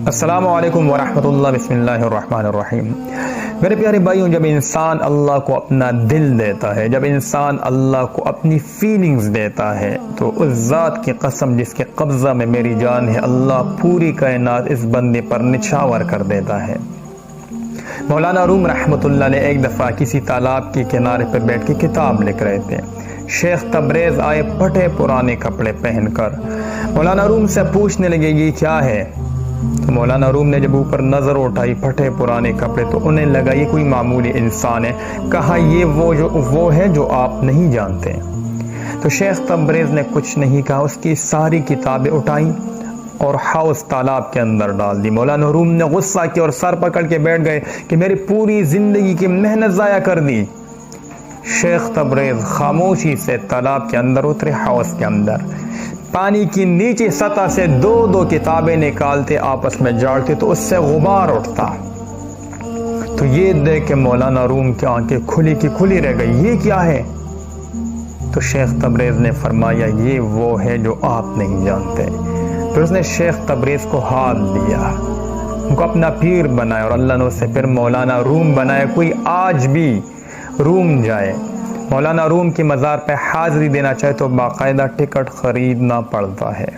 السلام علیکم ورحمۃ اللہ، بسم اللہ الرحمن الرحیم۔ میرے پیارے بھائیوں، جب انسان اللہ کو اپنا دل دیتا ہے، جب انسان اللہ کو اپنی فیلنگز دیتا ہے، تو اس ذات کی قسم جس کے قبضہ میں میری جان ہے، اللہ پوری کائنات اس بندے پر نچھاور کر دیتا ہے۔ مولانا روم رحمۃ اللہ علیہ ایک دفعہ کسی تالاب کے کنارے پر بیٹھ کے کتاب لکھ رہے تھے۔ شیخ تبریز آئے پھٹے پرانے کپڑے پہن کر، مولانا روم سے پوچھنے لگے یہ کیا ہے؟ تو مولانا روم نے جب اوپر نظر اٹھائی پھٹے پرانے کپڑے، تو انہیں لگا یہ کوئی معمولی انسان ہے۔ کہا یہ وہ ہے جو آپ نہیں جانتے۔ تو شیخ تبریز نے کچھ نہیں کہا، اس کی ساری کتابیں اٹھائیں اور ہاؤس تالاب کے اندر ڈال دی۔ مولانا روم نے غصہ کیا اور سر پکڑ کے بیٹھ گئے کہ میری پوری زندگی کی محنت ضائع کر دی۔ شیخ تبریز خاموشی سے تالاب کے اندر اترے، ہاؤس کے اندر پانی کی نیچے سطح سے دو کتابیں نکالتے، آپس میں جاڑتے تو اس سے غبار اٹھتا۔ تو یہ دیکھ کے مولانا روم کی آنکھیں کھلی کی کھلی رہ گئی، یہ کیا ہے؟ تو شیخ تبریز نے فرمایا یہ وہ ہے جو آپ نہیں جانتے۔ پھر اس نے شیخ تبریز کو ہاتھ دیا، ان کو اپنا پیر بنایا، اور اللہ نے اسے پھر مولانا روم بنایا۔ کوئی آج بھی روم جائے، مولانا روم کی مزار پہ حاضری دینا چاہے تو باقاعدہ ٹکٹ خریدنا پڑتا ہے۔